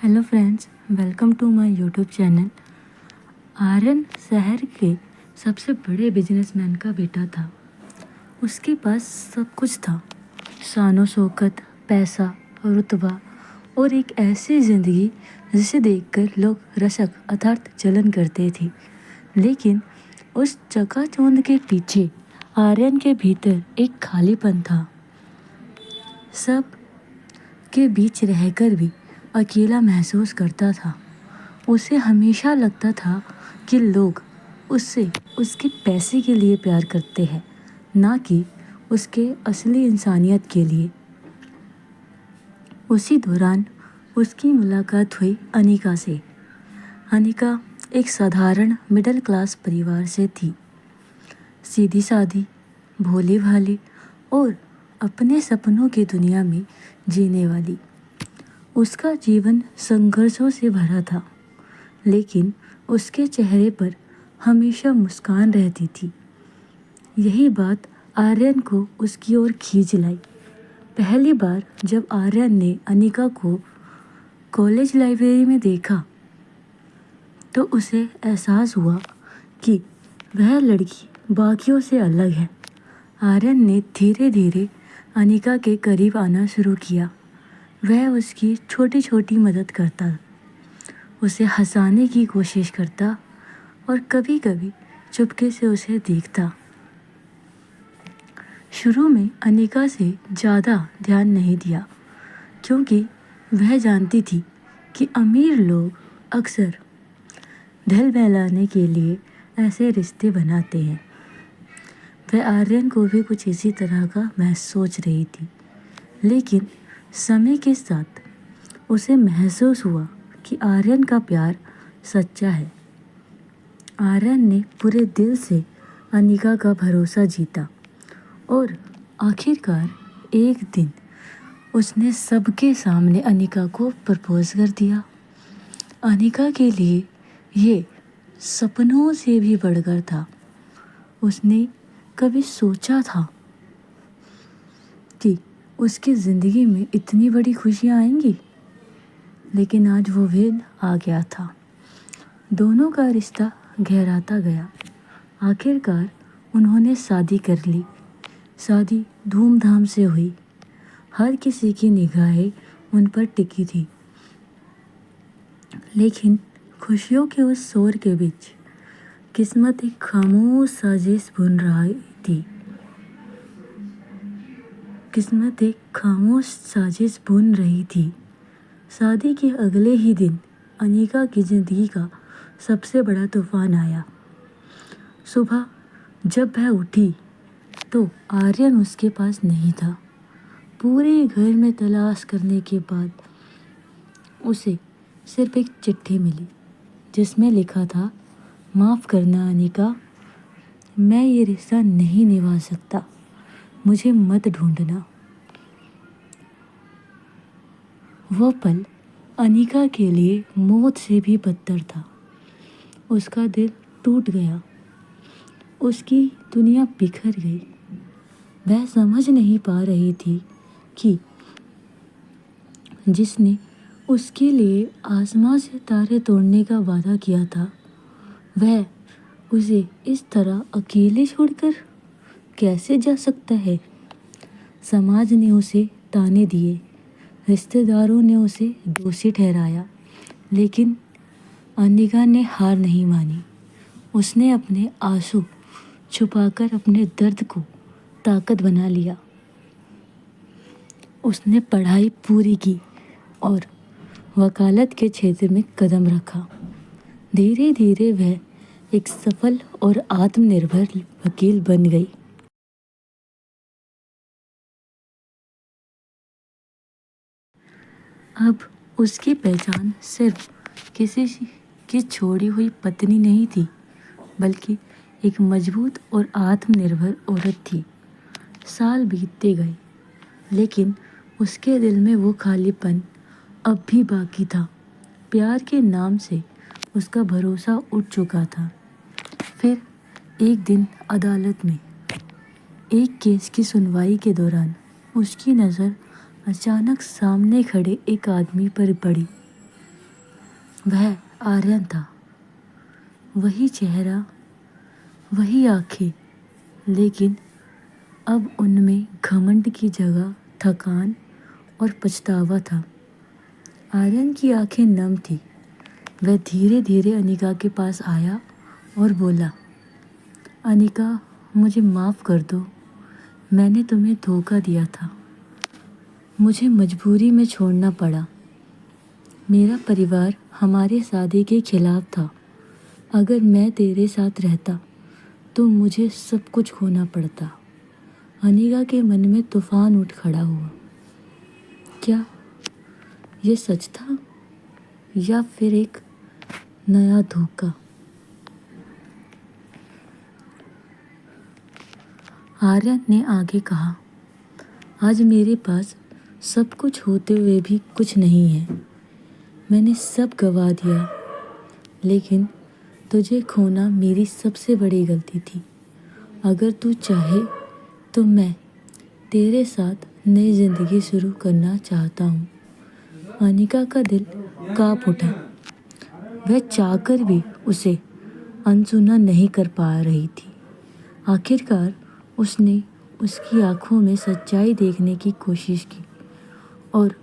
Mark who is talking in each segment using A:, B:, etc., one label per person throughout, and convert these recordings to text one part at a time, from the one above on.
A: Hello friends, welcome to my YouTube channel. Aryan शहर के सबसे बड़े बिजनेसमैन का बेटा था। उसके पास सब कुछ था, शानो शौकत, पैसा, रुतबा और एक ऐसी ज़िंदगी जिसे देखकर लोग रशक अर्थात जलन करते थे। लेकिन उस चकाचौंध के पीछे आर्यन के भीतर एक खालीपन था। सब के बीच रहकर भी अकेला महसूस करता था। उसे हमेशा लगता था कि लोग उससे उसके पैसे के लिए प्यार करते हैं, ना कि उसके असली इंसानियत के लिए। उसी दौरान उसकी मुलाकात हुई अनिका से। अनिका एक साधारण मिडिल क्लास परिवार से थी, सीधी सादी, भोली भाली और अपने सपनों की दुनिया में जीने वाली। उसका जीवन संघर्षों से भरा था, लेकिन उसके चेहरे पर हमेशा मुस्कान रहती थी। यही बात आर्यन को उसकी ओर खींच लाई। पहली बार जब आर्यन ने अनिका को कॉलेज लाइब्रेरी में देखा, तो उसे एहसास हुआ कि वह लड़की बाकियों से अलग है। आर्यन ने धीरे धीरे अनिका के करीब आना शुरू किया। वह उसकी छोटी छोटी मदद करता, उसे हंसाने की कोशिश करता और कभी कभी चुपके से उसे देखता। शुरू में अनिका से ज़्यादा ध्यान नहीं दिया, क्योंकि वह जानती थी कि अमीर लोग अक्सर दिल बहलाने के लिए ऐसे रिश्ते बनाते हैं। वह आर्यन को भी कुछ इसी तरह का सोच रही थी, लेकिन समय के साथ उसे महसूस हुआ कि आर्यन का प्यार सच्चा है। आर्यन ने पूरे दिल से अनिका का भरोसा जीता और आखिरकार एक दिन उसने सबके सामने अनिका को प्रपोज कर दिया। अनिका के लिए ये सपनों से भी बढ़कर था। उसने कभी सोचा था कि उसकी ज़िंदगी में इतनी बड़ी खुशियाँ आएंगी, लेकिन आज वो दिन आ गया था। दोनों का रिश्ता गहराता गया। आखिरकार उन्होंने शादी कर ली। शादी धूमधाम से हुई। हर किसी की निगाहें उन पर टिकी थी, लेकिन खुशियों के उस शोर के बीच किस्मत एक खामोश साजिश बुन रही थी। किस्मत एक खामोश साजिश बुन रही थी। शादी के अगले ही दिन अनिका की ज़िंदगी का सबसे बड़ा तूफान आया। सुबह जब वह उठी तो आर्यन उसके पास नहीं था। पूरे घर में तलाश करने के बाद उसे सिर्फ एक चिट्ठी मिली, जिसमें लिखा था, माफ़ करना अनिका, मैं ये रिश्ता नहीं निभा सकता, मुझे मत ढूंढना। वो पल अनिका के लिए मौत से भी बदतर था। उसका दिल टूट गया, उसकी दुनिया बिखर गई। वह समझ नहीं पा रही थी कि जिसने उसके लिए आसमां से तारे तोड़ने का वादा किया था, वह उसे इस तरह अकेले छोड़कर कैसे जा सकता है। समाज ने उसे ताने दिए, रिश्तेदारों ने उसे दोषी ठहराया, लेकिन अनिका ने हार नहीं मानी। उसने अपने आंसू छुपाकर अपने दर्द को ताकत बना लिया। उसने पढ़ाई पूरी की और वकालत के क्षेत्र में कदम रखा। धीरे धीरे वह एक सफल और आत्मनिर्भर वकील बन गई। अब उसकी पहचान सिर्फ किसी की छोड़ी हुई पत्नी नहीं थी, बल्कि एक मजबूत और आत्मनिर्भर औरत थी। साल बीतते गए, लेकिन उसके दिल में वो खालीपन अब भी बाकी था। प्यार के नाम से उसका भरोसा उठ चुका था। फिर एक दिन अदालत में एक केस की सुनवाई के दौरान उसकी नज़र अचानक सामने खड़े एक आदमी पर पड़ी। वह आर्यन था। वही चेहरा, वही आंखें, लेकिन अब उनमें घमंड की जगह थकान और पछतावा था। आर्यन की आंखें नम थी। वह धीरे धीरे अनिका के पास आया और बोला, अनिका, मुझे माफ़ कर दो। मैंने तुम्हें धोखा दिया था। मुझे मजबूरी में छोड़ना पड़ा। मेरा परिवार हमारे शादी के खिलाफ था। अगर मैं तेरे साथ रहता तो मुझे सब कुछ खोना पड़ता। अनिका के मन में तूफान उठ खड़ा हुआ। क्या ये सच था या फिर एक नया धोखा? आर्यन ने आगे कहा, आज मेरे पास सब कुछ होते हुए भी कुछ नहीं है। मैंने सब गवा दिया, लेकिन तुझे खोना मेरी सबसे बड़ी गलती थी। अगर तू चाहे तो मैं तेरे साथ नई ज़िंदगी शुरू करना चाहता हूँ। अनिका का दिल काँप उठा। वह चाहकर भी उसे अनसुना नहीं कर पा रही थी। आखिरकार उसने उसकी आंखों में सच्चाई देखने की कोशिश की और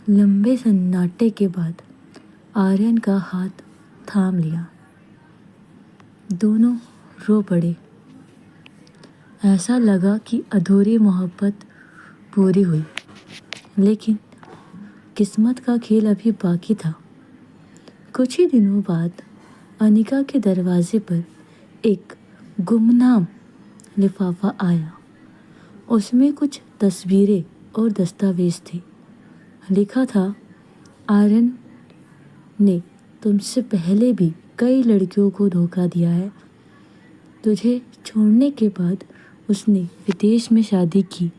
A: लंबे सन्नाटे के बाद आर्यन का हाथ थाम लिया। दोनों रो पड़े। ऐसा लगा कि अधूरी मोहब्बत पूरी हुई, लेकिन किस्मत का खेल अभी बाकी था। कुछ ही दिनों बाद अनिका के दरवाजे पर एक गुमनाम लिफाफा आया। उसमें कुछ तस्वीरें और दस्तावेज थे। लिखा था, आर्यन ने तुमसे पहले भी कई लड़कियों को धोखा दिया है। तुझे छोड़ने के बाद उसने विदेश में शादी की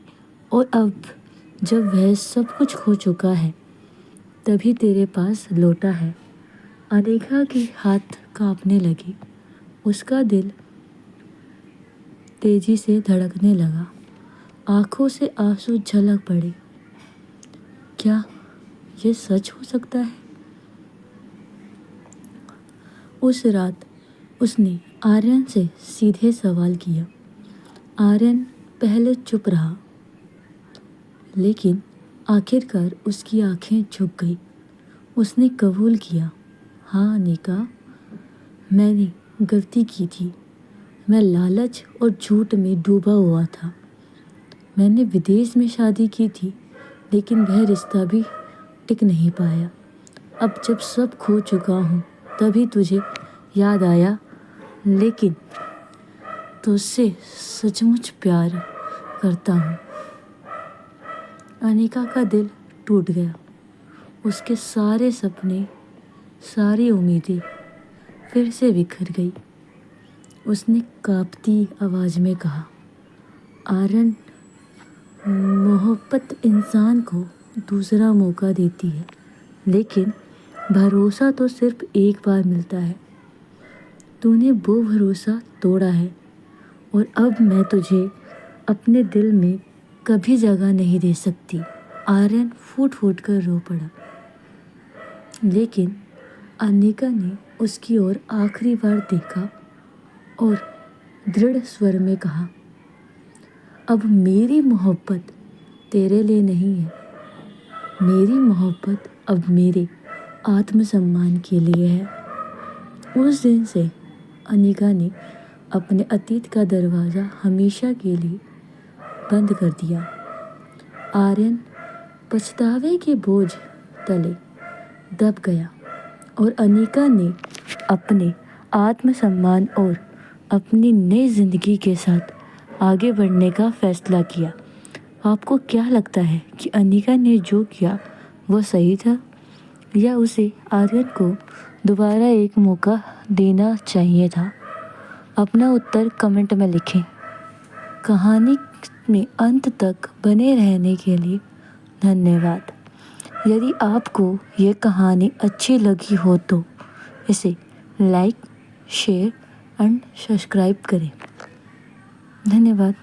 A: और अब जब वह सब कुछ खो चुका है तभी तेरे पास लौटा है। अनिका के हाथ कांपने लगे। उसका दिल तेजी से धड़कने लगा। आंखों से आंसू झलक पड़े। क्या ये सच हो सकता है? उस रात उसने आर्यन से सीधे सवाल किया। आर्यन पहले चुप रहा, लेकिन आखिरकार उसकी आंखें झुक गई। उसने कबूल किया, हाँ अनिका, मैंने गलती की थी। मैं लालच और झूठ में डूबा हुआ था। मैंने विदेश में शादी की थी, लेकिन वह रिश्ता भी टिक नहीं पाया। अब जब सब खो चुका हूँ तभी तुझे याद आया, लेकिन तुझसे सचमुच प्यार करता हूँ। अनिका का दिल टूट गया। उसके सारे सपने, सारी उम्मीदें फिर से बिखर गई। उसने कांपती आवाज़ में कहा, आर्यन, मोहब्बत इंसान को दूसरा मौका देती है, लेकिन भरोसा तो सिर्फ एक बार मिलता है। तूने वो भरोसा तोड़ा है और अब मैं तुझे अपने दिल में कभी जगह नहीं दे सकती। आर्यन फूट फूट कर रो पड़ा, लेकिन अनिका ने उसकी ओर आखिरी बार देखा और दृढ़ स्वर में कहा, अब मेरी मोहब्बत तेरे लिए नहीं है। मेरी मोहब्बत अब मेरे आत्मसम्मान के लिए है। उस दिन से अनिका ने अपने अतीत का दरवाज़ा हमेशा के लिए बंद कर दिया। आर्यन पछतावे के बोझ तले दब गया और अनिका ने अपने आत्मसम्मान और अपनी नई ज़िंदगी के साथ आगे बढ़ने का फैसला किया। आपको क्या लगता है कि अनिका ने जो किया वो सही था या उसे आर्यन को दोबारा एक मौका देना चाहिए था? अपना उत्तर कमेंट में लिखें। कहानी में अंत तक बने रहने के लिए धन्यवाद। यदि आपको ये कहानी अच्छी लगी हो तो इसे लाइक, शेयर एंड सब्सक्राइब करें। धन्यवाद।